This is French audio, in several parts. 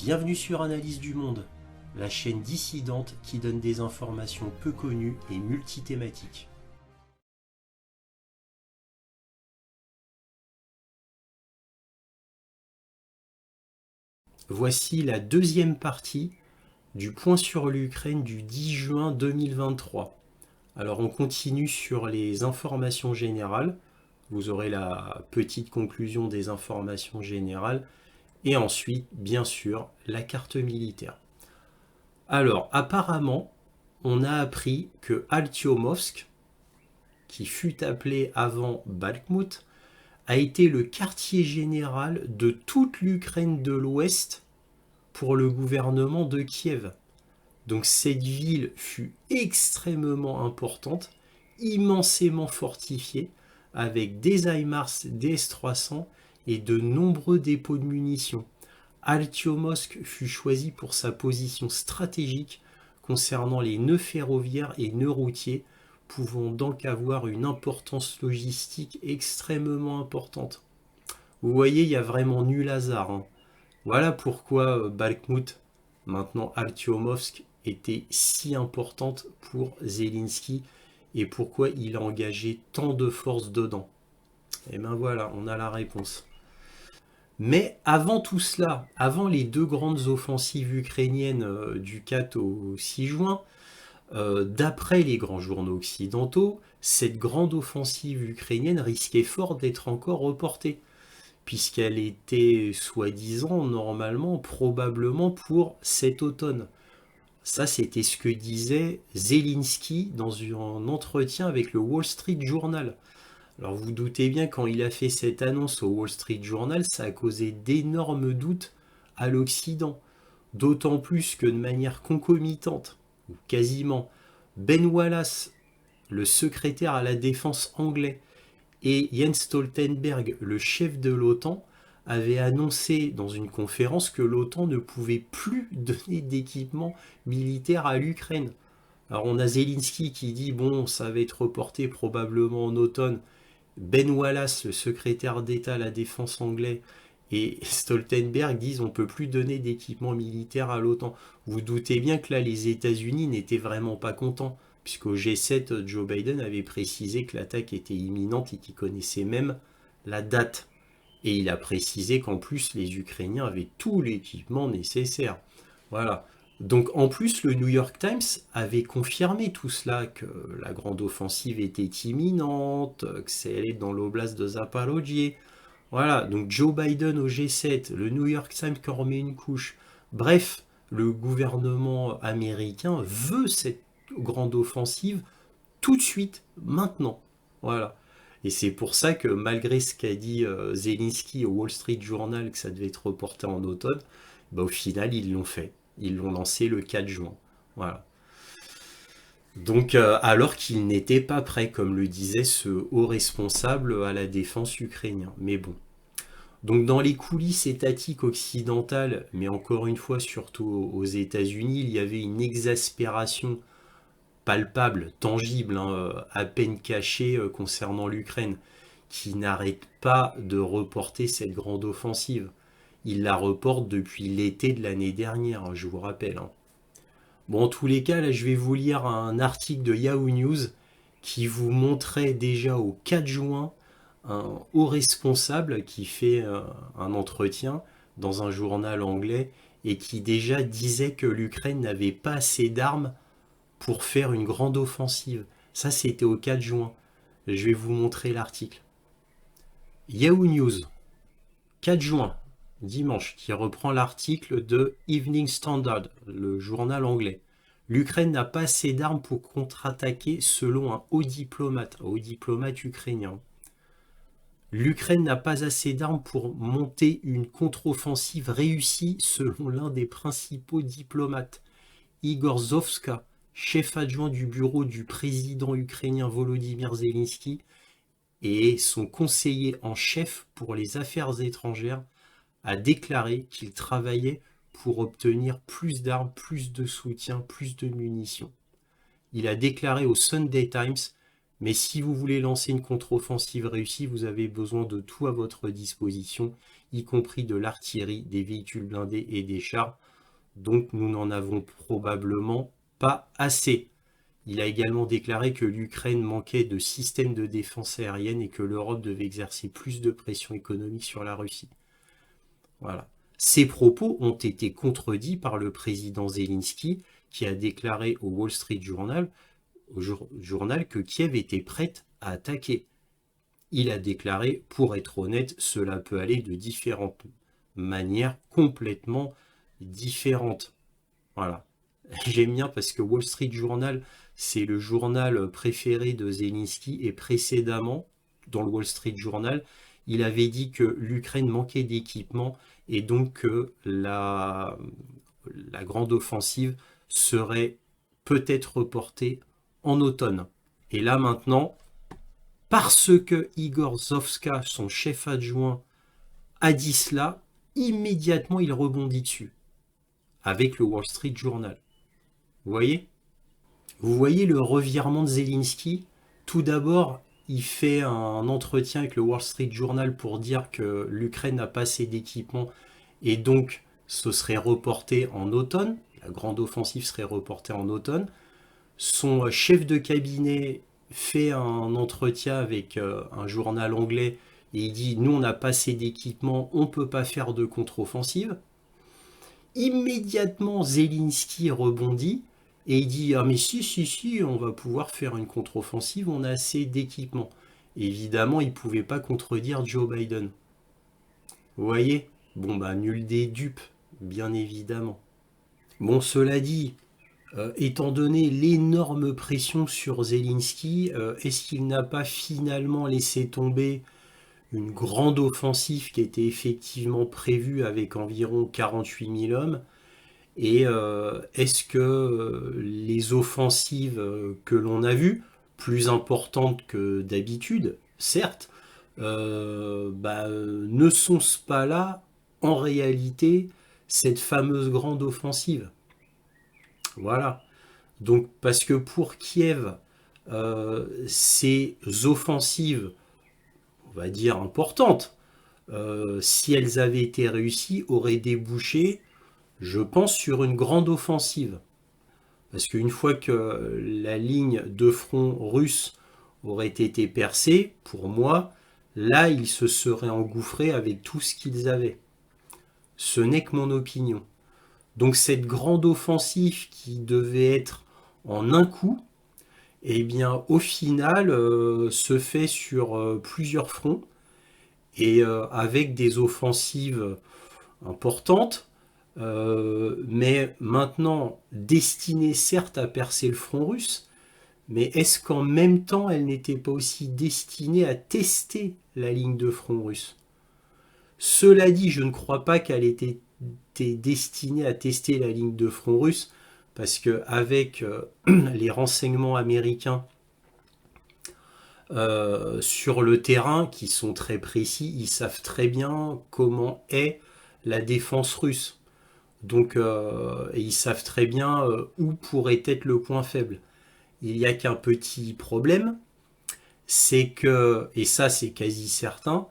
Bienvenue sur Analyse du Monde, la chaîne dissidente qui donne des informations peu connues et multithématiques. Voici la deuxième partie du point sur l'Ukraine du 10 juin 2023. Alors on continue sur les informations générales. Vous aurez la petite conclusion des informations générales et ensuite, bien sûr, la carte militaire. Alors, apparemment, on a appris que Artyomovsk, qui fut appelé avant Bakhmout, a été le quartier général de toute l'Ukraine de l'Ouest pour le gouvernement de Kiev. Donc cette ville fut extrêmement importante, immensément fortifiée, avec des HIMARS, des S-300 et de nombreux dépôts de munitions. Artyomovsk fut choisi pour sa position stratégique concernant les nœuds ferroviaires et nœuds routiers, pouvant donc avoir une importance logistique extrêmement importante. Vous voyez, il y a vraiment nul hasard, hein. Voilà pourquoi Bakhmout, maintenant Artyomovsk, était si importante pour Zelensky et pourquoi il a engagé tant de forces dedans. Et ben voilà, on a la réponse. Mais avant tout cela, avant les deux grandes offensives ukrainiennes du 4 au 6 juin, d'après les grands journaux occidentaux, cette grande offensive ukrainienne risquait fort d'être encore reportée, puisqu'elle était soi-disant, normalement, probablement pour cet automne. Ça, c'était ce que disait Zelensky dans un entretien avec le Wall Street Journal. Alors vous doutez bien, quand il a fait cette annonce au Wall Street Journal, ça a causé d'énormes doutes à l'Occident. D'autant plus que de manière concomitante, ou quasiment, Ben Wallace, le secrétaire à la défense anglais, et Jens Stoltenberg, le chef de l'OTAN, avaient annoncé dans une conférence que l'OTAN ne pouvait plus donner d'équipement militaire à l'Ukraine. Alors on a Zelensky qui dit bon, ça va être reporté probablement en automne. Ben Wallace, le secrétaire d'État à la défense anglais, et Stoltenberg disent on ne peut plus donner d'équipement militaire à l'OTAN. Vous doutez bien que là les États-Unis n'étaient vraiment pas contents, puisqu'au G7, Joe Biden avait précisé que l'attaque était imminente et qu'il connaissait même la date. Et il a précisé qu'en plus les Ukrainiens avaient tout l'équipement nécessaire. Voilà. Donc en plus le New York Times avait confirmé tout cela, que la grande offensive était imminente, que c'est allé dans l'oblast de Zaporozhye. Voilà, donc Joe Biden au G7, le New York Times qui en remet une couche. Bref, le gouvernement américain veut cette grande offensive tout de suite, maintenant. Voilà. Et c'est pour ça que malgré ce qu'a dit Zelensky au Wall Street Journal, que ça devait être reporté en automne, bah, au final ils l'ont fait. Ils l'ont lancé le 4 juin. Voilà. Donc alors qu'il n'était pas prêt, comme le disait ce haut responsable à la défense ukrainien. Mais bon. Donc dans les coulisses étatiques occidentales, mais encore une fois surtout aux États-Unis, il y avait une exaspération palpable, tangible, hein, à peine cachée concernant l'Ukraine, qui n'arrête pas de reporter cette grande offensive. Il la reporte depuis l'été de l'année dernière, hein, je vous rappelle, hein. Bon, en tous les cas, là, je vais vous lire un article de Yahoo News qui vous montrait déjà au 4 juin un haut responsable qui fait un entretien dans un journal anglais et qui déjà disait que l'Ukraine n'avait pas assez d'armes pour faire une grande offensive. Ça, c'était au 4 juin. Je vais vous montrer l'article. Yahoo News, 4 juin, dimanche, qui reprend l'article de Evening Standard, le journal anglais. L'Ukraine n'a pas assez d'armes pour contre-attaquer selon un haut diplomate ukrainien. L'Ukraine n'a pas assez d'armes pour monter une contre-offensive réussie selon l'un des principaux diplomates, Igor Zovska, chef adjoint du bureau du président ukrainien Volodymyr Zelensky et son conseiller en chef pour les affaires étrangères, a déclaré qu'il travaillait pour obtenir plus d'armes, plus de soutien, plus de munitions. Il a déclaré au Sunday Times Mais si vous voulez lancer une contre-offensive réussie, vous avez besoin de tout à votre disposition, y compris de l'artillerie, des véhicules blindés et des chars. Donc nous n'en avons probablement pas assez. Il a également déclaré que l'Ukraine manquait de systèmes de défense aérienne et que l'Europe devait exercer plus de pression économique sur la Russie. Voilà. Ces propos ont été contredits par le président Zelensky, qui a déclaré au Wall Street Journal, que Kiev était prête à attaquer. Il a déclaré, pour être honnête, cela peut aller de différentes manières complètement différentes. Voilà. J'aime bien parce que Wall Street Journal, c'est le journal préféré de Zelensky et précédemment, dans le Wall Street Journal, il avait dit que l'Ukraine manquait d'équipement et donc que la grande offensive serait peut-être reportée en automne. Et là maintenant, parce que Igor Zovska, son chef adjoint, a dit cela, immédiatement il rebondit dessus, avec le Wall Street Journal. Vous voyez? Vous voyez le revirement de Zelensky? Tout d'abord, il fait un entretien avec le Wall Street Journal pour dire que l'Ukraine n'a pas assez d'équipement et donc ce serait reporté en automne. La grande offensive serait reportée en automne. Son chef de cabinet fait un entretien avec un journal anglais et il dit nous on n'a pas assez d'équipement, on ne peut pas faire de contre-offensive. Immédiatement Zelensky rebondit et il dit ah mais si on va pouvoir faire une contre-offensive, on a assez d'équipement. Évidemment il ne pouvait pas contredire Joe Biden. Vous voyez? Bon bah nul des dupes, bien évidemment. Bon cela dit, étant donné l'énorme pression sur Zelensky, est-ce qu'il n'a pas finalement laissé tomber une grande offensive qui était effectivement prévue avec environ 48 000 hommes? Et est-ce que les offensives que l'on a vues, plus importantes que d'habitude, certes, ne sont pas là en réalité cette fameuse grande offensive? Voilà. Donc, parce que pour Kiev, ces offensives, on va dire importantes, si elles avaient été réussies, auraient débouché, je pense, sur une grande offensive. Parce qu'une fois que la ligne de front russe aurait été percée, pour moi, là, ils se seraient engouffrés avec tout ce qu'ils avaient. Ce n'est que mon opinion. Donc cette grande offensive qui devait être en un coup, eh bien au final se fait sur plusieurs fronts et avec des offensives importantes, mais maintenant destinées certes à percer le front russe, mais est-ce qu'en même temps elle n'était pas aussi destinée à tester la ligne de front russe? Cela dit, je ne crois pas qu'elle était destinée à tester la ligne de front russe, parce qu'avec les renseignements américains sur le terrain, qui sont très précis, ils savent très bien comment est la défense russe. Donc, ils savent très bien où pourrait être le point faible. Il n'y a qu'un petit problème, c'est que, et ça c'est quasi certain,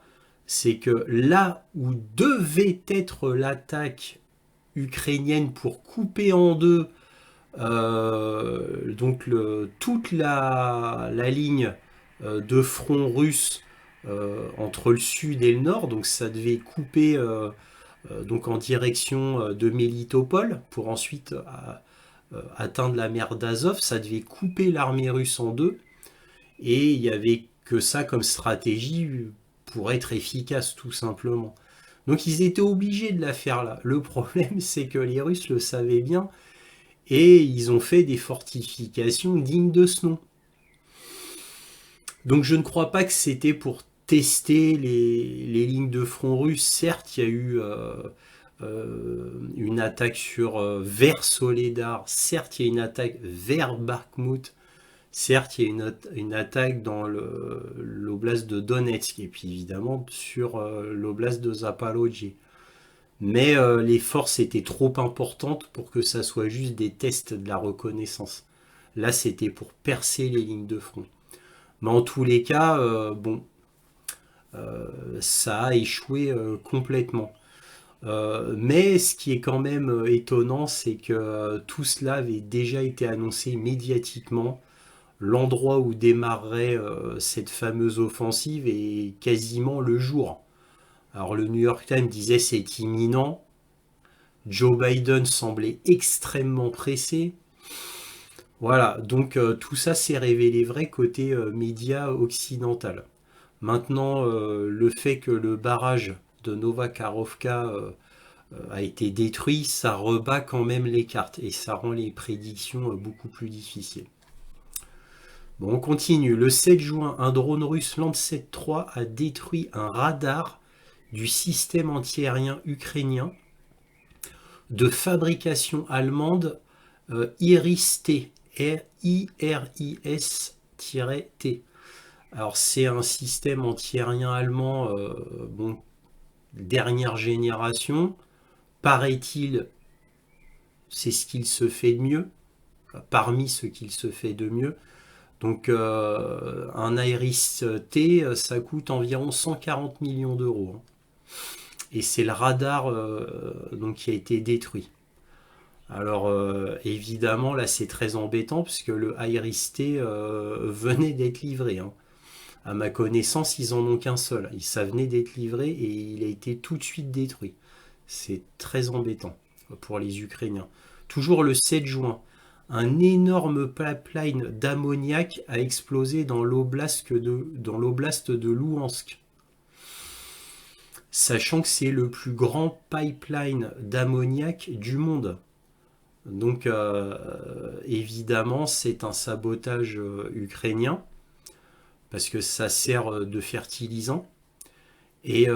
c'est que là où devait être l'attaque ukrainienne pour couper en deux toute la ligne de front russe entre le sud et le nord, donc ça devait couper donc en direction de Mélitopol pour ensuite atteindre la mer d'Azov, ça devait couper l'armée russe en deux, et il n'y avait que ça comme stratégie pour être efficace tout simplement. Donc ils étaient obligés de la faire là. Le problème c'est que les Russes le savaient bien et ils ont fait des fortifications dignes de ce nom. Donc je ne crois pas que c'était pour tester les lignes de front russes. Certes, il y a eu une attaque vers Soledar. Certes, il y a une attaque vers Bakhmut. Certes, il y a une attaque dans l'oblast de Donetsk et puis évidemment sur l'oblast de Zaporojye. Mais les forces étaient trop importantes pour que ça soit juste des tests de la reconnaissance. Là, c'était pour percer les lignes de front. Mais en tous les cas, bon, ça a échoué complètement. Mais ce qui est quand même étonnant, c'est que tout cela avait déjà été annoncé médiatiquement. L'endroit où démarrerait cette fameuse offensive est quasiment le jour. Alors le New York Times disait c'est imminent. Joe Biden semblait extrêmement pressé. Voilà, donc tout ça s'est révélé vrai côté média occidental. Maintenant, le fait que le barrage de Novakarovka a été détruit, ça rebat quand même les cartes et ça rend les prédictions beaucoup plus difficiles. Bon, on continue. Le 7 juin, un drone russe Landsat 3 a détruit un radar du système antiaérien ukrainien de fabrication allemande IRIS-T. IRIS-T. Alors c'est un système antiaérien allemand, bon, dernière génération. Paraît-il, c'est ce qu'il se fait de mieux, parmi ce qu'il se fait de mieux. Donc un Iris T, ça coûte environ 140 millions d'euros, hein. Et c'est le radar donc, qui a été détruit. Alors évidemment, là c'est très embêtant puisque le Iris T venait d'être livré, hein. À ma connaissance, ils en ont qu'un seul. Ça venait d'être livré et il a été tout de suite détruit. C'est très embêtant pour les Ukrainiens. Toujours le 7 juin, un énorme pipeline d'ammoniac a explosé dans l'oblast de Louhansk. Sachant que c'est le plus grand pipeline d'ammoniac du monde. Donc évidemment, c'est un sabotage ukrainien parce que ça sert de fertilisant. Et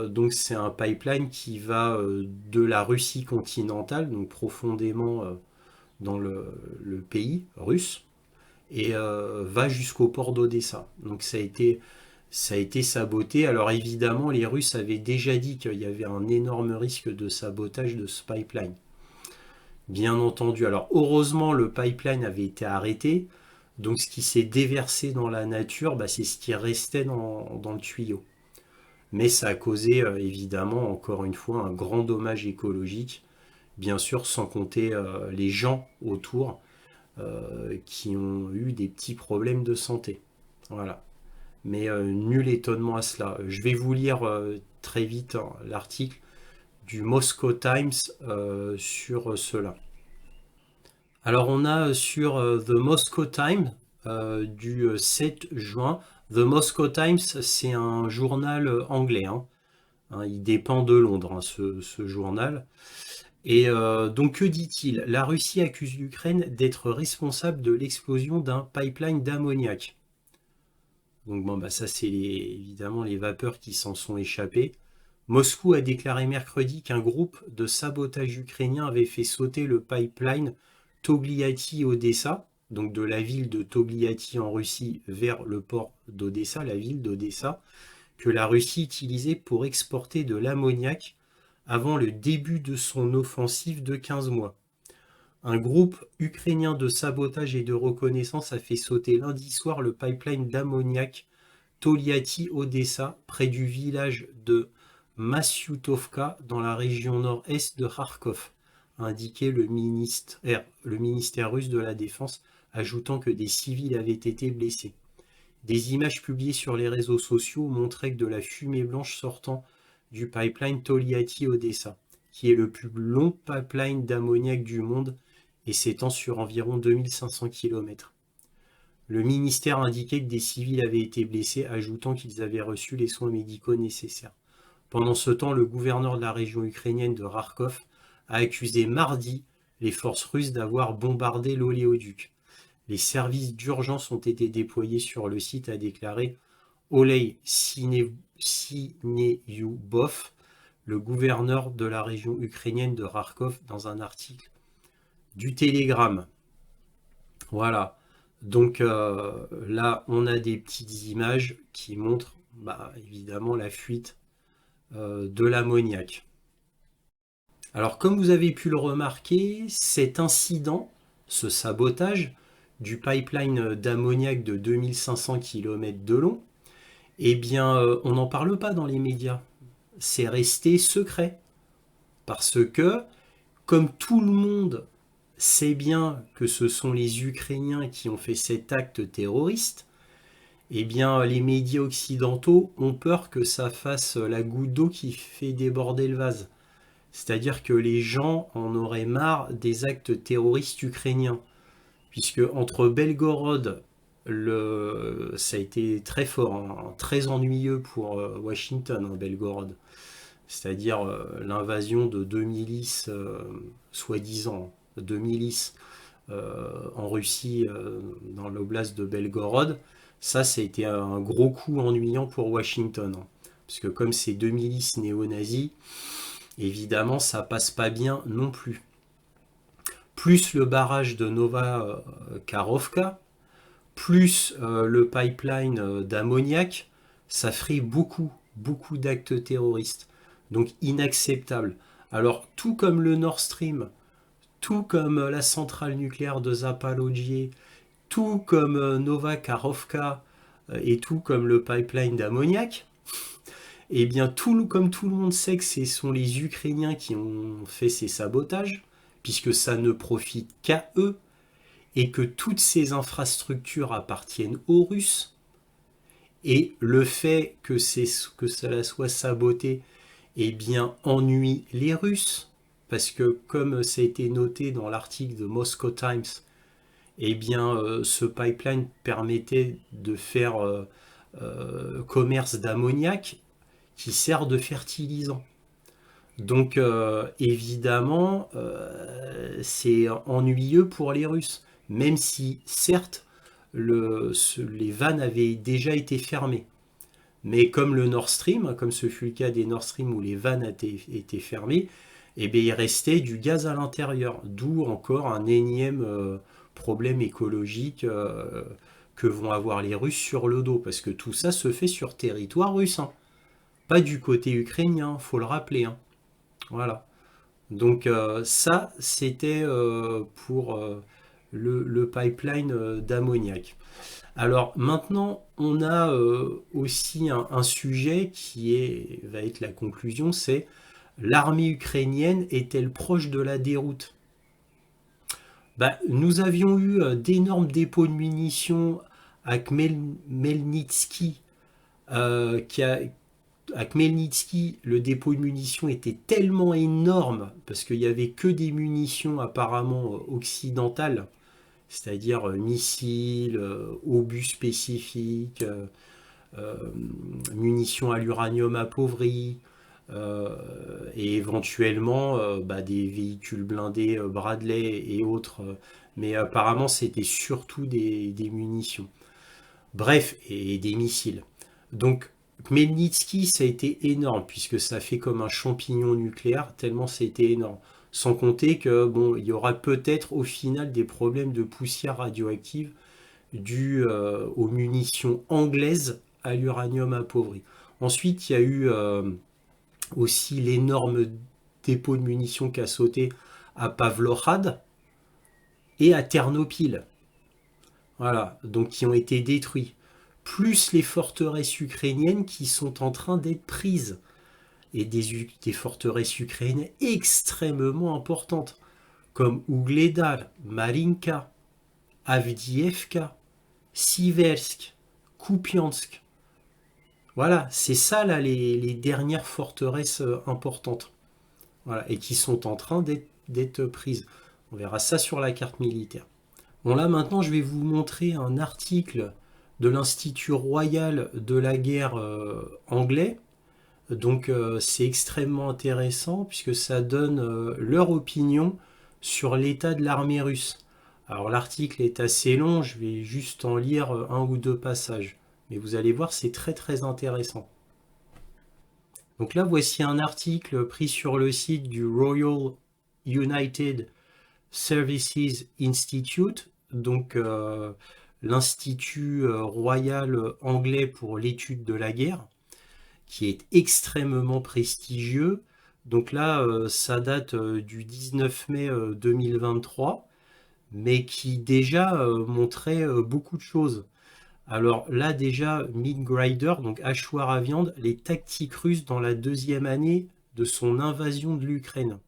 donc c'est un pipeline qui va de la Russie continentale, donc profondément dans le pays russe, et va jusqu'au port d'Odessa. Donc ça a été saboté. Alors évidemment, les Russes avaient déjà dit qu'il y avait un énorme risque de sabotage de ce pipeline. Bien entendu. Alors heureusement, le pipeline avait été arrêté. Donc ce qui s'est déversé dans la nature, bah, c'est ce qui restait dans le tuyau. Mais ça a causé évidemment, encore une fois, un grand dommage écologique, bien sûr sans compter les gens autour qui ont eu des petits problèmes de santé. Voilà. Mais nul étonnement à cela. Je vais vous lire très vite hein, l'article du Moscow Times sur cela. Alors on a sur The Moscow Times du 7 juin. The Moscow Times, c'est un journal anglais, hein. Hein, il dépend de Londres, hein, ce journal. Et donc, que dit-il? La Russie accuse l'Ukraine d'être responsable de l'explosion d'un pipeline d'ammoniac. Donc, bon, bah, ça, c'est évidemment les vapeurs qui s'en sont échappées. Moscou a déclaré mercredi qu'un groupe de sabotage ukrainien avait fait sauter le pipeline Togliatti-Odessa, donc de la ville de Togliatti en Russie vers le port d'Odessa, la ville d'Odessa, que la Russie utilisait pour exporter de l'ammoniac avant le début de son offensive de 15 mois. Un groupe ukrainien de sabotage et de reconnaissance a fait sauter lundi soir le pipeline d'ammoniac Toliati-Odessa près du village de Masyutovka dans la région nord-est de Kharkov, a indiqué le ministère russe de la Défense, ajoutant que des civils avaient été blessés. Des images publiées sur les réseaux sociaux montraient que de la fumée blanche sortant du pipeline Toliati-Odessa, qui est le plus long pipeline d'ammoniac du monde et s'étend sur environ 2500 km. Le ministère a indiqué que des civils avaient été blessés, ajoutant qu'ils avaient reçu les soins médicaux nécessaires. Pendant ce temps, le gouverneur de la région ukrainienne de Kharkov a accusé mardi les forces russes d'avoir bombardé l'oléoduc. Les services d'urgence ont été déployés sur le site, a déclaré Olei Sineyoubov, le gouverneur de la région ukrainienne de Kharkov, dans un article du Télégramme. Voilà. Donc là, on a des petites images qui montrent évidemment la fuite de l'ammoniac. Alors comme vous avez pu le remarquer, cet incident, ce sabotage, du pipeline d'ammoniac de 2500 km de long, eh bien, on n'en parle pas dans les médias. C'est resté secret. Parce que, comme tout le monde sait bien que ce sont les Ukrainiens qui ont fait cet acte terroriste, eh bien, les médias occidentaux ont peur que ça fasse la goutte d'eau qui fait déborder le vase. C'est-à-dire que les gens en auraient marre des actes terroristes ukrainiens. Puisque entre Belgorod, ça a été très fort, hein, très ennuyeux pour Washington, hein, Belgorod. C'est-à-dire l'invasion de deux milices, soi-disant, deux milices en Russie, dans l'oblast de Belgorod. Ça a été un gros coup ennuyant pour Washington, hein. Parce que comme c'est deux milices néo-nazis, évidemment, ça passe pas bien non plus. Plus le barrage de Nova-Karovka, plus le pipeline d'ammoniac, ça ferait beaucoup, beaucoup d'actes terroristes. Donc inacceptable. Alors, tout comme le Nord Stream, tout comme la centrale nucléaire de Zapalojié, tout comme Nova-Karovka et tout comme le pipeline d'ammoniac, eh bien, comme tout le monde sait que ce sont les Ukrainiens qui ont fait ces sabotages, puisque ça ne profite qu'à eux, et que toutes ces infrastructures appartiennent aux Russes, et le fait que cela soit saboté, eh bien, ennuie les Russes, parce que comme ça a été noté dans l'article de Moscow Times, eh bien, ce pipeline permettait de faire commerce d'ammoniac qui sert de fertilisant. Donc évidemment, c'est ennuyeux pour les Russes, même si certes les vannes avaient déjà été fermées. Mais comme le Nord Stream, comme ce fut le cas des Nord Stream où les vannes étaient fermées, eh bien, il restait du gaz à l'intérieur, d'où encore un énième problème écologique que vont avoir les Russes sur le dos, parce que tout ça se fait sur territoire russe, hein. Pas du côté ukrainien, faut le rappeler, hein. Voilà. Donc ça, c'était pour le pipeline d'ammoniac. Alors maintenant, on a aussi un sujet va être la conclusion, c'est l'armée ukrainienne est-elle proche de la déroute? Bah, nous avions eu d'énormes dépôts de munitions à Khmelnytsky, à Khmelnytsky, le dépôt de munitions était tellement énorme parce qu'il n'y avait que des munitions apparemment occidentales, c'est-à-dire missiles, obus spécifiques, euh, munitions à l'uranium appauvri, et éventuellement des véhicules blindés Bradley et autres. Mais apparemment, c'était surtout des munitions. Bref, et des missiles. Donc, Khmelnytsky, ça a été énorme, puisque ça fait comme un champignon nucléaire, tellement ça a été énorme. Sans compter que, bon, il y aura peut-être au final des problèmes de poussière radioactive dus aux munitions anglaises à l'uranium appauvri. Ensuite, il y a eu aussi l'énorme dépôt de munitions qui a sauté à Pavlograd et à Ternopil. Voilà, donc qui ont été détruits. Plus les forteresses ukrainiennes qui sont en train d'être prises. Et des forteresses ukrainiennes extrêmement importantes, comme Ougledar, Marinka, Avdiivka, Siversk, Kupiansk. Voilà, c'est ça là les dernières forteresses importantes. Voilà, et qui sont en train d'être prises. On verra ça sur la carte militaire. Bon là maintenant je vais vous montrer un article de l'Institut royal de la guerre anglais. Donc c'est extrêmement intéressant puisque ça donne leur opinion sur l'état de l'armée russe. Alors l'article est assez long, je vais juste en lire un ou deux passages. Mais vous allez voir, c'est très très intéressant. Donc là, voici un article pris sur le site du Royal United Services Institute, donc l'Institut royal anglais pour l'étude de la guerre, qui est extrêmement prestigieux. Donc là, ça date du 19 mai 2023. mais qui déjà montrait beaucoup de choses. Alors là déjà, Midgrider, donc hachoir à viande, les tactiques russes dans la deuxième année de son invasion de l'Ukraine.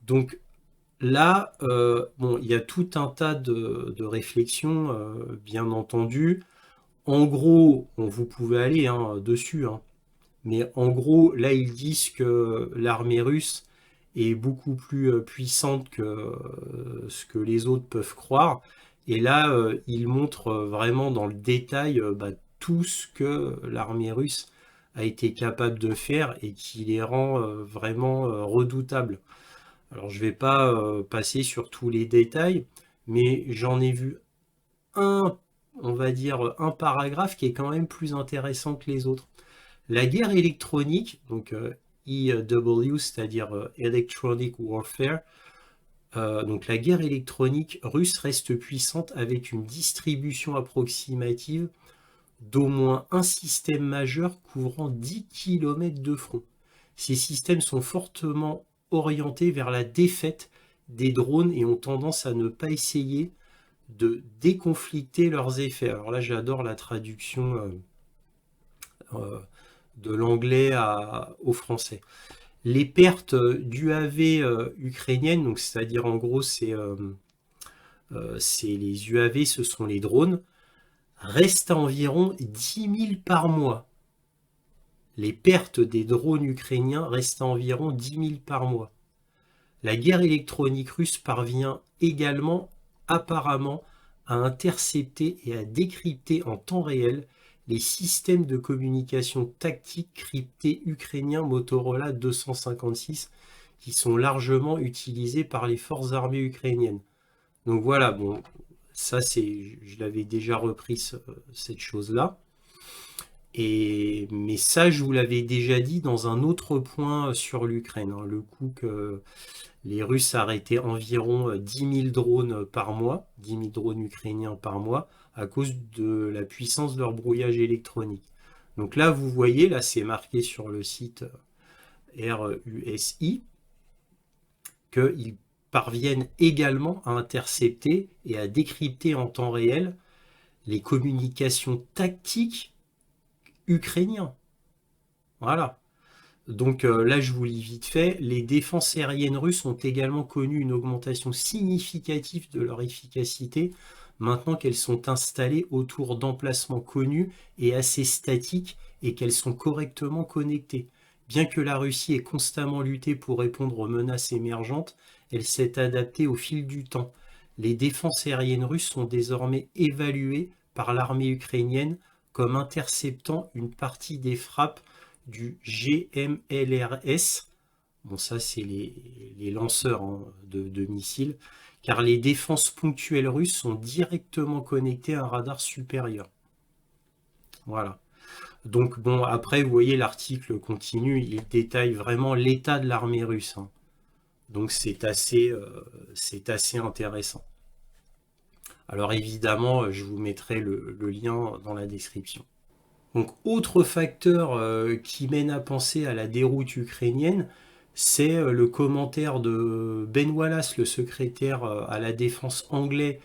Donc là, bon, il y a tout un tas de réflexions, bien entendu. En gros, bon, vous pouvez aller dessus, hein, mais en gros, là, ils disent que l'armée russe est beaucoup plus puissante que ce que les autres peuvent croire. Et là, ils montrent vraiment dans le détail tout ce que l'armée russe a été capable de faire et qui les rend vraiment redoutables. Alors, je ne vais pas passer sur tous les détails, mais j'en ai vu un, on va dire, un paragraphe qui est quand même plus intéressant que les autres. La guerre électronique, donc EW, c'est-à-dire Electronic Warfare, donc la guerre électronique russe reste puissante avec une distribution approximative d'au moins un système majeur couvrant 10 km de front. Ces systèmes sont fortement orientés vers la défaite des drones et ont tendance à ne pas essayer de déconflicter leurs effets. Alors là, j'adore la traduction euh, de l'anglais au français. Les pertes d'UAV ukrainiennes, donc c'est-à-dire en gros c'est les UAV, ce sont les drones, restent à environ 10 000 par mois. Les pertes des drones ukrainiens restent à environ 10 000 par mois. La guerre électronique russe parvient également apparemment à intercepter et à décrypter en temps réel les systèmes de communication tactique cryptés ukrainiens Motorola 256 qui sont largement utilisés par les forces armées ukrainiennes. Donc voilà, bon, ça c'est, je l'avais déjà repris cette chose-là. Mais ça, je vous l'avais déjà dit dans un autre point sur l'Ukraine, hein, le coup que les Russes arrêtaient environ 10 000 drones par mois, 10 000 drones ukrainiens par mois, à cause de la puissance de leur brouillage électronique. Donc là, vous voyez, là c'est marqué sur le site RUSI, qu'ils parviennent également à intercepter et à décrypter en temps réel les communications tactiques ukrainiennes. Voilà. Donc là, je vous lis vite fait. Les défenses aériennes russes ont également connu une augmentation significative de leur efficacité maintenant qu'elles sont installées autour d'emplacements connus et assez statiques et qu'elles sont correctement connectées. Bien que la Russie ait constamment lutté pour répondre aux menaces émergentes, elle s'est adaptée au fil du temps. Les défenses aériennes russes sont désormais évaluées par l'armée ukrainienne comme interceptant une partie des frappes du GMLRS, bon ça c'est les lanceurs de missiles, car les défenses ponctuelles russes sont directement connectées à un radar supérieur. Voilà. Donc bon, après vous voyez l'article continue, il détaille vraiment l'état de l'armée russe, hein. Donc c'est assez intéressant. Alors évidemment, je vous mettrai le lien dans la description. Donc, autre facteur qui mène à penser à la déroute ukrainienne, c'est le commentaire de Ben Wallace, le secrétaire à la défense anglais,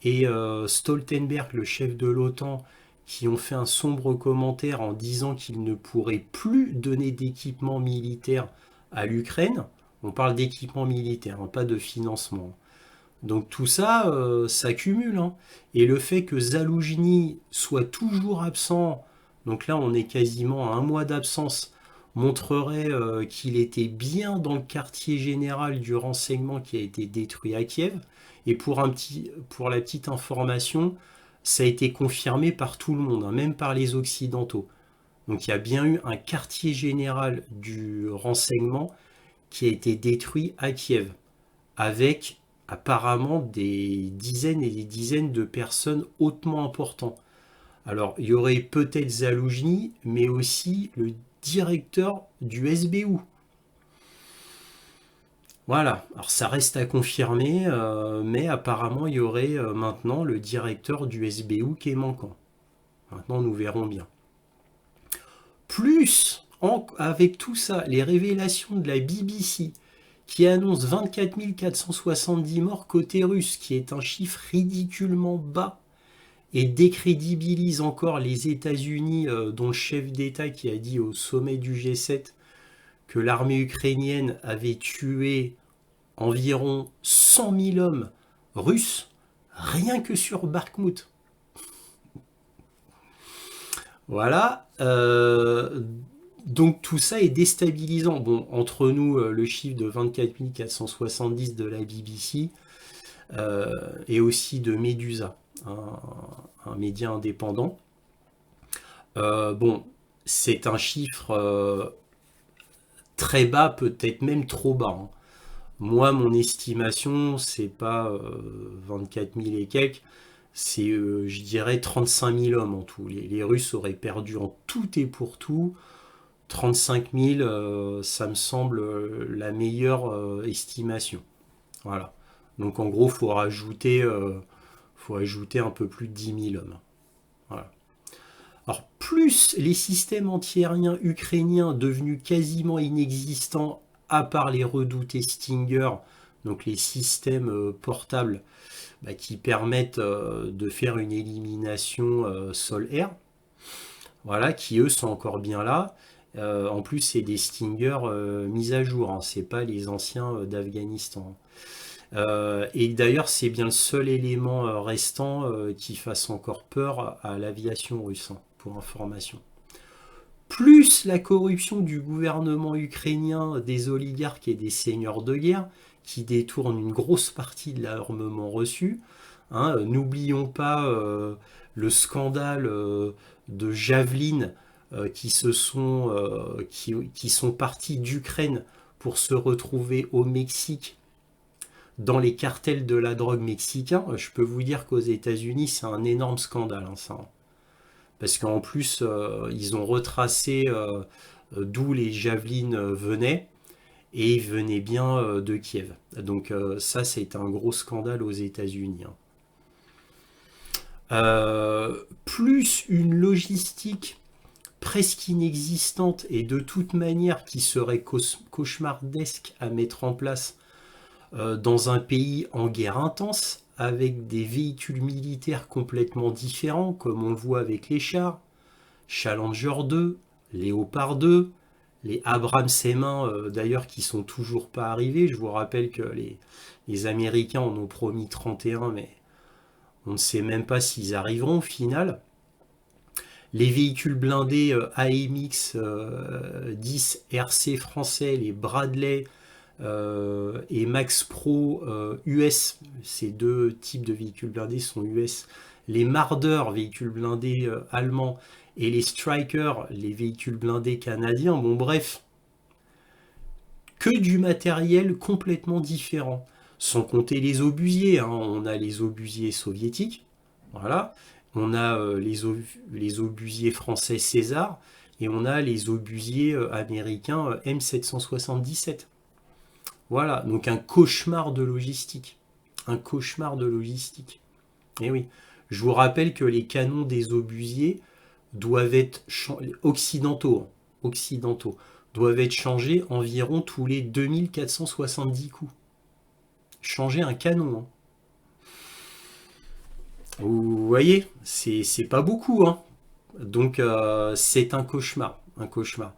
et Stoltenberg, le chef de l'OTAN, qui ont fait un sombre commentaire en disant qu'ils ne pourraient plus donner d'équipement militaire à l'Ukraine. On parle d'équipement militaire, hein, pas de financement. Donc tout ça s'accumule, hein. Et le fait que Zaloujny soit toujours absent, donc là on est quasiment à un mois d'absence, montrerait qu'il était bien dans le quartier général du renseignement qui a été détruit à Kiev. Et pour la petite information, ça a été confirmé par tout le monde, hein, même par les Occidentaux. Donc il y a bien eu un quartier général du renseignement qui a été détruit à Kiev, avec apparemment des dizaines et des dizaines de personnes hautement importantes. Alors, il y aurait peut-être Zaloujny, mais aussi le directeur du SBU. Voilà, alors ça reste à confirmer, mais apparemment il y aurait maintenant le directeur du SBU qui est manquant. Maintenant, nous verrons bien. Plus, avec tout ça, les révélations de la BBC qui annonce 24 470 morts côté russe, qui est un chiffre ridiculement bas, et décrédibilise encore les États-Unis, dont le chef d'État qui a dit au sommet du G7 que l'armée ukrainienne avait tué environ 100 000 hommes russes, rien que sur Bakhmut. Voilà. Donc tout ça est déstabilisant. Bon, entre nous, le chiffre de 24 470 de la BBC et aussi de Medusa, un média indépendant. Bon, c'est un chiffre très bas, peut-être même trop bas, hein. Moi, mon estimation, c'est pas 24 000 et quelques, c'est, je dirais, 35 000 hommes en tout. Les Russes auraient perdu en tout et pour tout 35 000, ça me semble la meilleure estimation. Voilà. Donc en gros, faut ajouter un peu plus de 10 000 hommes. Voilà. Alors, plus les systèmes antiaériens ukrainiens devenus quasiment inexistants, à part les redoutés Stinger, donc les systèmes portables qui permettent de faire une élimination sol-air, voilà, qui eux sont encore bien là. En plus, c'est des Stinger mis à jour, hein, c'est pas les anciens d'Afghanistan. Et d'ailleurs, c'est bien le seul élément restant qui fasse encore peur à l'aviation russe, hein, pour information. Plus la corruption du gouvernement ukrainien, des oligarques et des seigneurs de guerre, qui détournent une grosse partie de l'armement reçu. Hein, n'oublions pas le scandale de Javelin qui sont partis d'Ukraine pour se retrouver au Mexique dans les cartels de la drogue mexicains. Je peux vous dire qu'aux États-Unis, c'est un énorme scandale, hein, ça. Parce qu'en plus, ils ont retracé d'où les javelines venaient, et ils venaient bien de Kiev. Donc ça, c'est un gros scandale aux États-Unis, hein. Plus une logistique presque inexistante et de toute manière qui serait cauchemardesque à mettre en place dans un pays en guerre intense, avec des véhicules militaires complètement différents, comme on le voit avec les chars, Challenger 2, Léopard 2, les Abrams M1 d'ailleurs qui sont toujours pas arrivés. Je vous rappelle que les Américains en ont promis 31, mais on ne sait même pas s'ils arriveront au final. Les véhicules blindés AMX 10 RC français, les Bradley et Max Pro US, ces deux types de véhicules blindés sont US. Les Marder, véhicules blindés allemands, et les Striker, les véhicules blindés canadiens. Bon, bref, que du matériel complètement différent. Sans compter les obusiers, hein. On a les obusiers soviétiques, voilà. On a les obusiers français César, et on a les obusiers américains M777. Voilà, donc un cauchemar de logistique. Un cauchemar de logistique. Et oui, je vous rappelle que les canons des obusiers doivent être occidentaux, doivent être changés environ tous les 2470 coups. Changer un canon, hein. Vous voyez, c'est pas beaucoup, hein. Donc c'est un cauchemar, un cauchemar.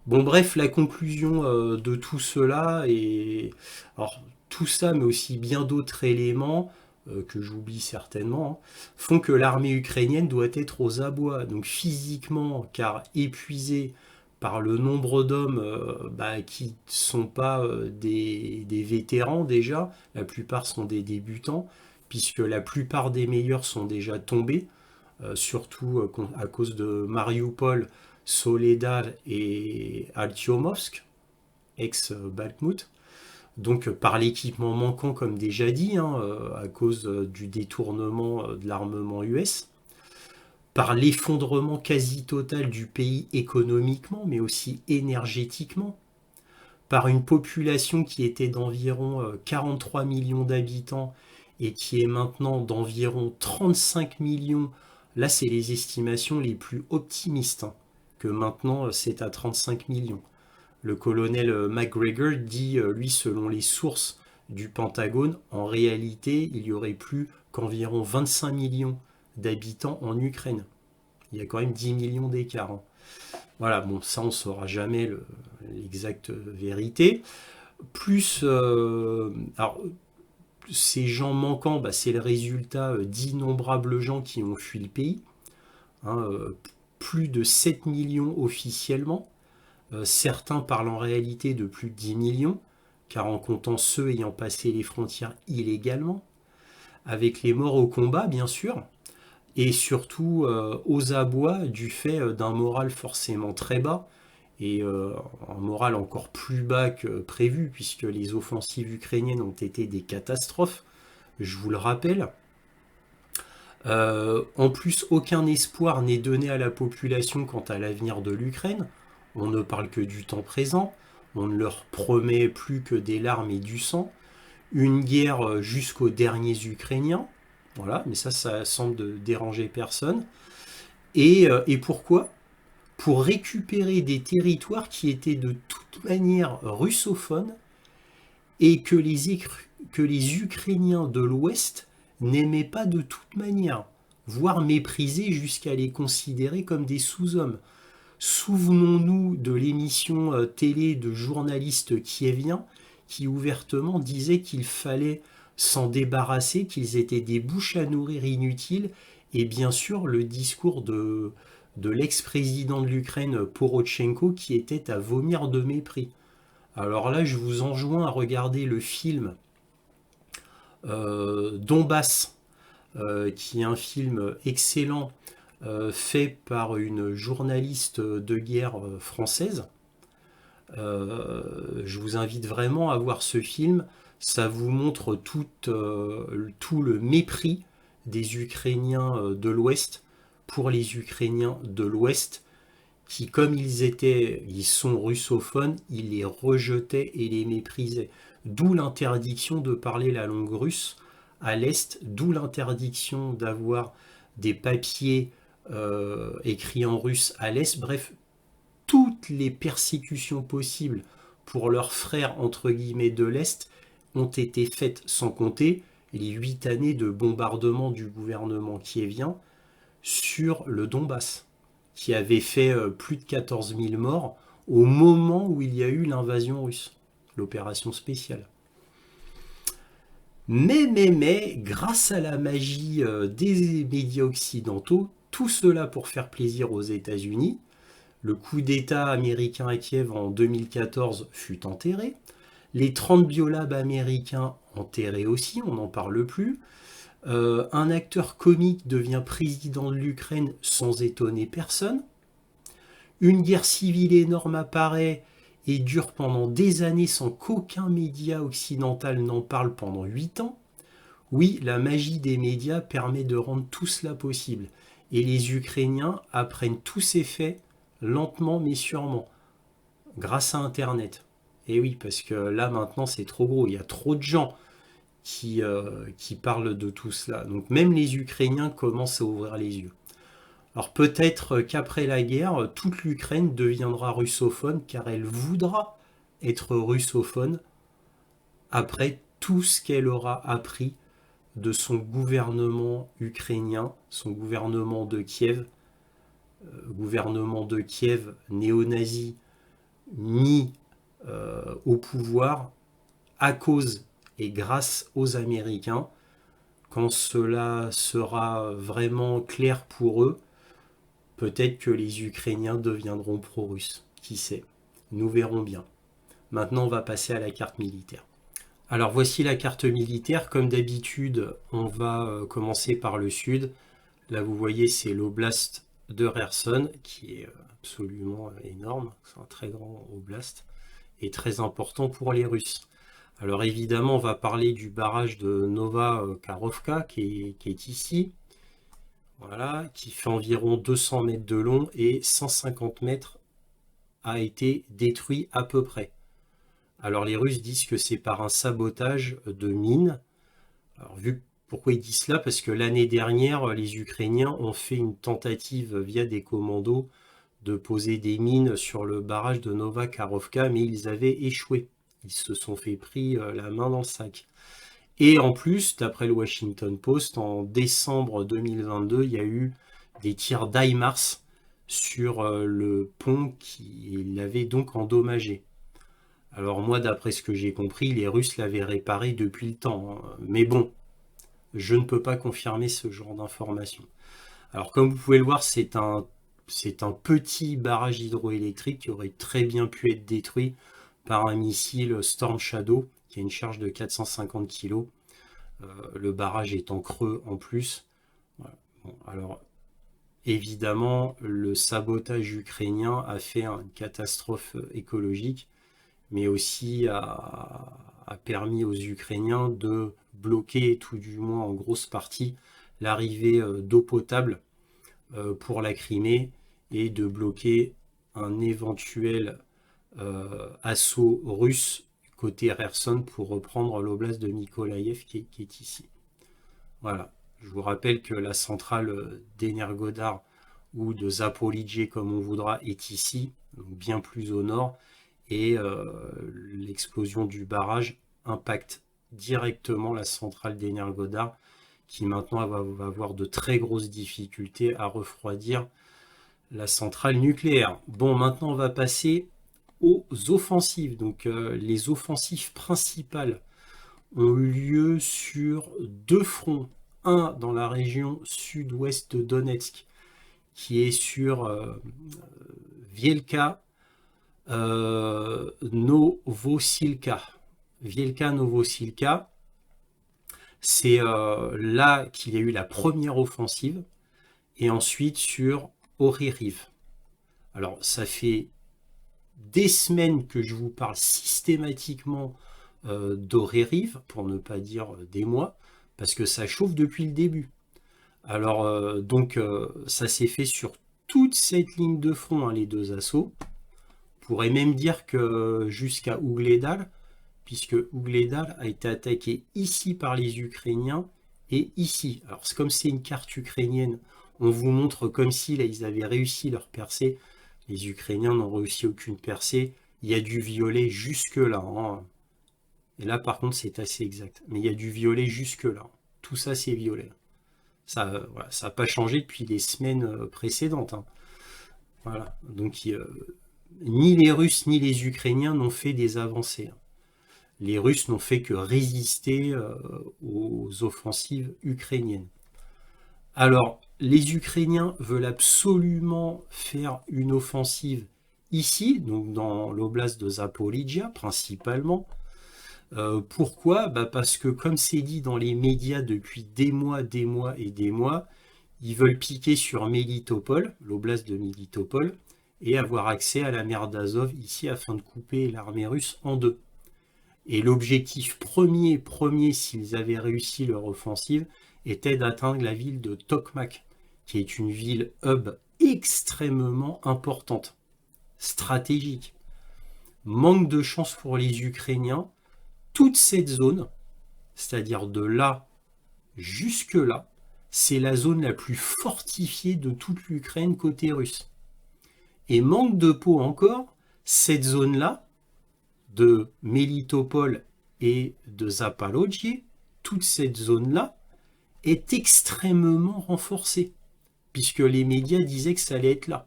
Bon, bref, la conclusion de tout cela, et alors tout ça, mais aussi bien d'autres éléments que j'oublie certainement, hein, font que l'armée ukrainienne doit être aux abois. Donc physiquement, car épuisée par le nombre d'hommes qui ne sont pas des vétérans déjà, la plupart sont des débutants, puisque la plupart des meilleurs sont déjà tombés, surtout à cause de Mariupol, Soledar et Altyomovsk, ex-Bakhmut. Donc par l'équipement manquant, comme déjà dit, hein, à cause du détournement de l'armement US, par l'effondrement quasi total du pays économiquement, mais aussi énergétiquement, par une population qui était d'environ 43 millions d'habitants et qui est maintenant d'environ 35 millions. Là, c'est les estimations les plus optimistes, hein, que maintenant c'est à 35 millions. Le colonel McGregor dit, lui, selon les sources du Pentagone, en réalité, il y aurait plus qu'environ 25 millions d'habitants en Ukraine. Il y a quand même 10 millions d'écart. Hein. Voilà, bon, ça, on ne saura jamais l'exacte vérité. Plus, alors, ces gens manquants, bah, c'est le résultat d'innombrables gens qui ont fui le pays. Hein, plus de 7 millions officiellement. Certains parlent en réalité de plus de 10 millions, car en comptant ceux ayant passé les frontières illégalement, avec les morts au combat, bien sûr, et surtout aux abois du fait d'un moral forcément très bas, et un moral encore plus bas que prévu, puisque les offensives ukrainiennes ont été des catastrophes, je vous le rappelle. En plus, aucun espoir n'est donné à la population quant à l'avenir de l'Ukraine. On ne parle que du temps présent. On ne leur promet plus que des larmes et du sang. Une guerre jusqu'aux derniers Ukrainiens. Voilà, mais ça semble déranger personne. Et pourquoi? Pour récupérer des territoires qui étaient de toute manière russophones et que les Ukrainiens de l'Ouest n'aimaient pas de toute manière, voire méprisaient jusqu'à les considérer comme des sous-hommes. Souvenons-nous de l'émission télé de journalistes kieviens qui ouvertement disaient qu'il fallait s'en débarrasser, qu'ils étaient des bouches à nourrir inutiles, et bien sûr le discours de l'ex-président de l'Ukraine Porochenko qui était à vomir de mépris. Alors là, je vous enjoins à regarder le film Donbass, qui est un film excellent fait par une journaliste de guerre française. Je vous invite vraiment à voir ce film. Ça vous montre tout le mépris des Ukrainiens de l'Ouest pour les Ukrainiens de l'Ouest qui, comme ils sont russophones, ils les rejetaient et les méprisaient. D'où l'interdiction de parler la langue russe à l'Est, d'où l'interdiction d'avoir des papiers écrits en russe à l'Est. Bref, toutes les persécutions possibles pour leurs frères, entre guillemets, de l'Est ont été faites, sans compter les 8 années de bombardement du gouvernement kievien sur le Donbass, qui avait fait plus de 14 000 morts au moment où il y a eu l'invasion russe, l'opération spéciale. Mais, grâce à la magie des médias occidentaux, tout cela pour faire plaisir aux États-Unis, le coup d'État américain à Kiev en 2014 fut enterré, les 30 biolabs américains enterrés aussi, on n'en parle plus, un acteur comique devient président de l'Ukraine sans étonner personne, une guerre civile énorme apparaît et dure pendant des années sans qu'aucun média occidental n'en parle pendant 8 ans. Oui, la magie des médias permet de rendre tout cela possible. Et les Ukrainiens apprennent tous ces faits lentement mais sûrement, grâce à Internet. Et oui, parce que là maintenant c'est trop gros, il y a trop de gens qui parlent de tout cela. Donc même les Ukrainiens commencent à ouvrir les yeux. Alors peut-être qu'après la guerre, toute l'Ukraine deviendra russophone car elle voudra être russophone après tout ce qu'elle aura appris de son gouvernement ukrainien, son gouvernement de Kiev néo-nazi mis au pouvoir à cause et grâce aux Américains. Quand cela sera vraiment clair pour eux, peut-être que les Ukrainiens deviendront pro-russes. Qui sait? Nous verrons bien. Maintenant, on va passer à la carte militaire. Alors voici la carte militaire. Comme d'habitude, on va commencer par le sud. Là, vous voyez, c'est l'oblast de Kherson, qui est absolument énorme. C'est un très grand oblast et très important pour les Russes. Alors évidemment, on va parler du barrage de Nova-Kakhovka qui est ici. Voilà, qui fait environ 200 mètres de long et 150 mètres a été détruit à peu près. Alors les Russes disent que c'est par un sabotage de mines. Alors pourquoi ils disent cela? Parce que l'année dernière, les Ukrainiens ont fait une tentative via des commandos de poser des mines sur le barrage de Nova Karovka, mais ils avaient échoué. Ils se sont fait pris la main dans le sac. Et en plus, d'après le Washington Post, en décembre 2022, il y a eu des tirs d'HIMARS sur le pont qui l'avait donc endommagé. Alors moi, d'après ce que j'ai compris, les Russes l'avaient réparé depuis le temps, hein. Mais bon, je ne peux pas confirmer ce genre d'informations. Alors comme vous pouvez le voir, c'est un petit barrage hydroélectrique qui aurait très bien pu être détruit par un missile Storm Shadow qui a une charge de 450 kg. Le barrage est en creux en plus. Voilà. Bon, alors évidemment, le sabotage ukrainien a fait une catastrophe écologique, mais aussi a permis aux Ukrainiens de bloquer, tout du moins en grosse partie, l'arrivée d'eau potable pour la Crimée et de bloquer un éventuel assaut russe côté Kherson pour reprendre l'oblast de Mykolaïev qui est ici. Voilà. Je vous rappelle que la centrale d'Energodar ou de Zaporijie comme on voudra est ici, donc bien plus au nord, et l'explosion du barrage impacte directement la centrale d'Energodar qui maintenant va avoir de très grosses difficultés à refroidir la centrale nucléaire. Bon, maintenant on va passer aux offensives. Donc les offensives principales ont eu lieu sur deux fronts. Un dans la région sud-ouest de Donetsk, qui est sur Vielka Novosilka. Vielka Novosilka, c'est là qu'il y a eu la première offensive, et ensuite sur Oririv. Alors ça fait des semaines que je vous parle systématiquement d'Oririv, pour ne pas dire des mois, parce que ça chauffe depuis le début. Alors ça s'est fait sur toute cette ligne de front, hein, les deux assauts. On pourrait même dire que jusqu'à Ougledal, puisque Ougledal a été attaqué ici par les Ukrainiens et ici. Alors comme c'est une carte ukrainienne, on vous montre comme si là ils avaient réussi leur percée. Les Ukrainiens n'ont réussi aucune percée. Il y a du violet jusque là, hein. Et là par contre c'est assez exact. Mais il y a du violet jusque là. Tout ça c'est violet. Ça voilà, ça n'a pas changé depuis les semaines précédentes, hein. Voilà. Donc ni les Russes ni les Ukrainiens n'ont fait des avancées, hein. Les Russes n'ont fait que résister aux offensives ukrainiennes. Alors, les Ukrainiens veulent absolument faire une offensive ici, donc dans l'oblast de Zaporijia principalement. Pourquoi ? Parce que, comme c'est dit dans les médias depuis des mois, ils veulent piquer sur Melitopol, l'oblast de Melitopol, et avoir accès à la mer d'Azov ici afin de couper l'armée russe en deux. Et l'objectif premier, s'ils avaient réussi leur offensive, était d'atteindre la ville de Tokmak, qui est une ville hub extrêmement importante, stratégique. Manque de chance pour les Ukrainiens, toute cette zone, c'est-à-dire de là jusque là, c'est la zone la plus fortifiée de toute l'Ukraine côté russe. Et manque de peau encore, cette zone-là, de Melitopol et de Zaporojie, toute cette zone-là est extrêmement renforcée, puisque les médias disaient que ça allait être là.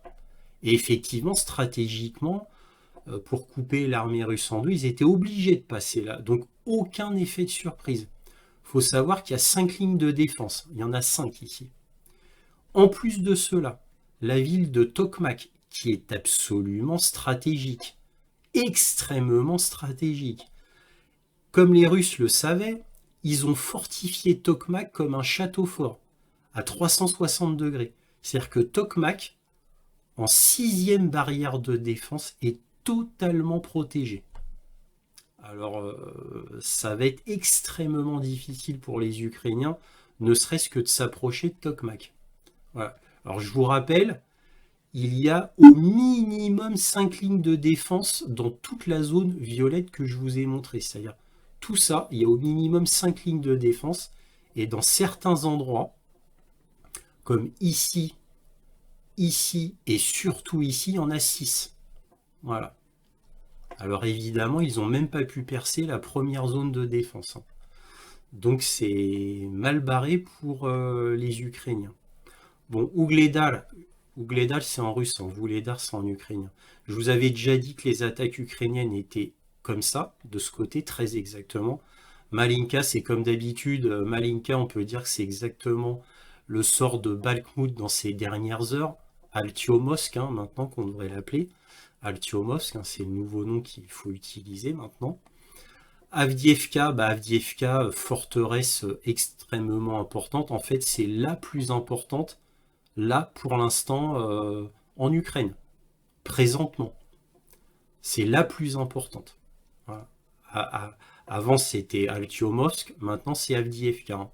Et effectivement, stratégiquement, pour couper l'armée russe en deux, ils étaient obligés de passer là. Donc aucun effet de surprise. Il faut savoir qu'il y a 5 lignes de défense. Il y en a 5 ici. En plus de cela, la ville de Tokmak, qui est absolument stratégique, extrêmement stratégique. Comme les Russes le savaient, ils ont fortifié Tokmak comme un château fort, à 360 degrés. C'est-à-dire que Tokmak, en 6e barrière de défense, est totalement protégé. Alors, ça va être extrêmement difficile pour les Ukrainiens, ne serait-ce que de s'approcher de Tokmak. Voilà. Alors, je vous rappelle, il y a au minimum 5 lignes de défense dans toute la zone violette que je vous ai montrée. C'est-à-dire, tout ça, il y a au minimum 5 lignes de défense. Et dans certains endroits, comme ici ici et surtout ici, il y en a 6. Voilà. Alors évidemment, ils n'ont même pas pu percer la première zone de défense, hein. Donc c'est mal barré pour les Ukrainiens. Bon, Ougledar c'est en russe, hein. Vuhledar c'est en ukrainien. Je vous avais déjà dit que les attaques ukrainiennes étaient comme ça, de ce côté, très exactement. Malinka, c'est comme d'habitude. Malinka, on peut dire que c'est exactement le sort de Bakhmut dans ces dernières heures. Altiomovsk, hein, maintenant qu'on devrait l'appeler. Altiomovsk, hein, c'est le nouveau nom qu'il faut utiliser maintenant. Avdiivka, Avdiivka, forteresse extrêmement importante. En fait, c'est la plus importante, là, pour l'instant, en Ukraine. Présentement. C'est la plus importante. Voilà. Avant, c'était Altiomovsk, maintenant, c'est Avdiivka, hein.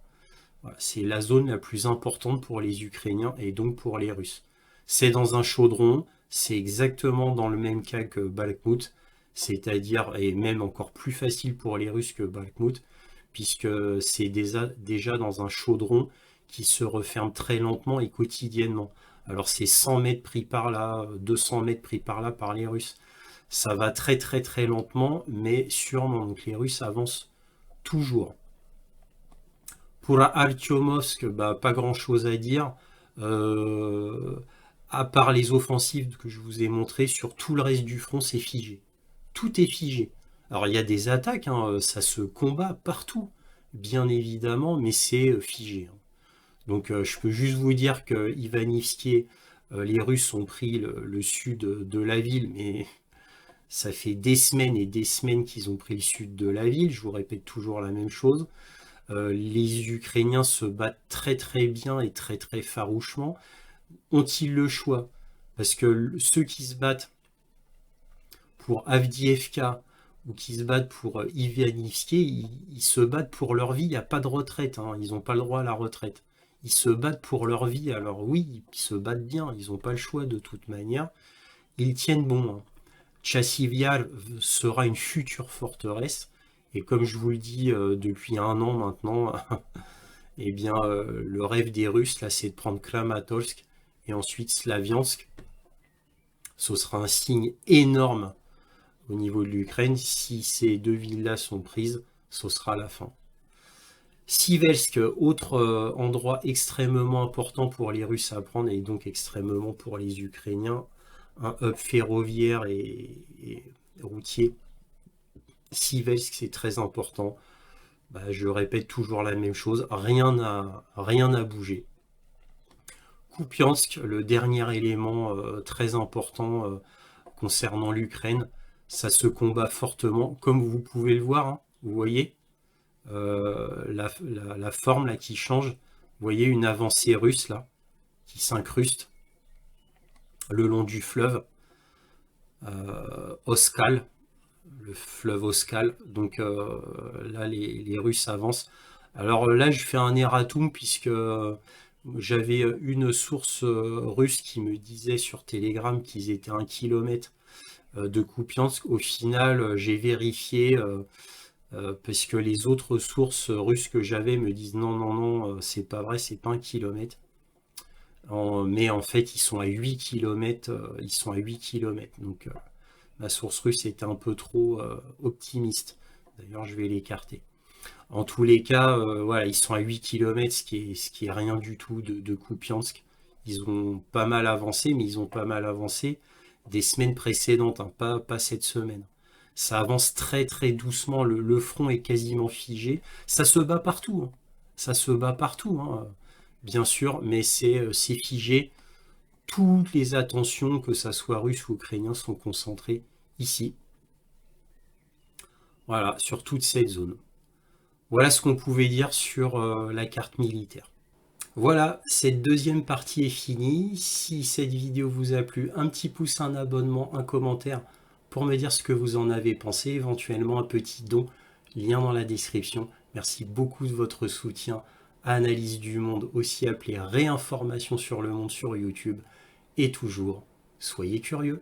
Voilà. C'est la zone la plus importante pour les Ukrainiens et donc pour les Russes. C'est dans un chaudron, c'est exactement dans le même cas que Bakhmut, c'est-à-dire, et même encore plus facile pour les Russes que Bakhmut, puisque c'est déjà dans un chaudron qui se referme très lentement et quotidiennement. Alors c'est 100 mètres pris par là, 200 mètres pris par là par les Russes. Ça va très très très lentement, mais sûrement. Donc les Russes avancent toujours. Pour Artyomovsk, pas grand-chose à dire. Euh, à part les offensives que je vous ai montrées, sur tout le reste du front, c'est figé. Tout est figé. Alors il y a des attaques, hein, ça se combat partout, bien évidemment, mais c'est figé, hein. Donc je peux juste vous dire que Ivanivski, les Russes ont pris le sud de la ville, mais ça fait des semaines et des semaines qu'ils ont pris le sud de la ville. Je vous répète toujours la même chose. Les Ukrainiens se battent très très bien et très très farouchement. Ont-ils le choix? Parce que ceux qui se battent pour Avdiivka ou qui se battent pour Ivanivski, ils se battent pour leur vie. Il n'y a pas de retraite, hein. Ils n'ont pas le droit à la retraite. Ils se battent pour leur vie. Alors oui, ils se battent bien. Ils n'ont pas le choix de toute manière. Ils tiennent bon, hein. Chassivyar sera une future forteresse. Et comme je vous le dis depuis un an maintenant, eh bien, le rêve des Russes, là, c'est de prendre Kramatorsk et ensuite Slaviansk. Ce sera un signe énorme au niveau de l'Ukraine. Si ces deux villes-là sont prises, ce sera la fin. Siversk, autre endroit extrêmement important pour les Russes à prendre et donc extrêmement pour les Ukrainiens. Un hub ferroviaire et routier. Siversk, c'est très important. Je répète toujours la même chose, rien n'a bougé. Kupiansk, le dernier élément très important concernant l'Ukraine, ça se combat fortement, comme vous pouvez le voir, hein, vous voyez la forme là qui change, vous voyez une avancée russe là, qui s'incruste le long du fleuve Oskal, le fleuve Oskal. Donc là, les Russes avancent. Alors là, je fais un erratum puisque j'avais une source russe qui me disait sur Telegram qu'ils étaient à 1 kilomètre de Kupiansk. Au final, j'ai vérifié parce que les autres sources russes que j'avais me disent non, non, non, c'est pas vrai, c'est pas 1 kilomètre. Mais en fait, ils sont à 8 km. Ils sont à 8 km. Donc ma source russe était un peu trop optimiste. D'ailleurs, je vais l'écarter. En tous les cas, voilà, ils sont à 8 km, ce qui est rien du tout de Kupiansk. Ils ont pas mal avancé, mais ils ont pas mal avancé des semaines précédentes, hein, pas cette semaine. Ça avance très très doucement, le front est quasiment figé. Ça se bat partout, hein. Ça se bat partout, hein, bien sûr, mais c'est figé. Toutes les attentions, que ça soit russe ou ukrainien, sont concentrées ici. Voilà, sur toute cette zone. Voilà ce qu'on pouvait dire sur la carte militaire. Voilà, cette deuxième partie est finie. Si cette vidéo vous a plu, un petit pouce, un abonnement, un commentaire pour me dire ce que vous en avez pensé, éventuellement un petit don, lien dans la description. Merci beaucoup de votre soutien à Analyse du Monde, aussi appelé Réinformation sur le monde sur YouTube. Et toujours, soyez curieux.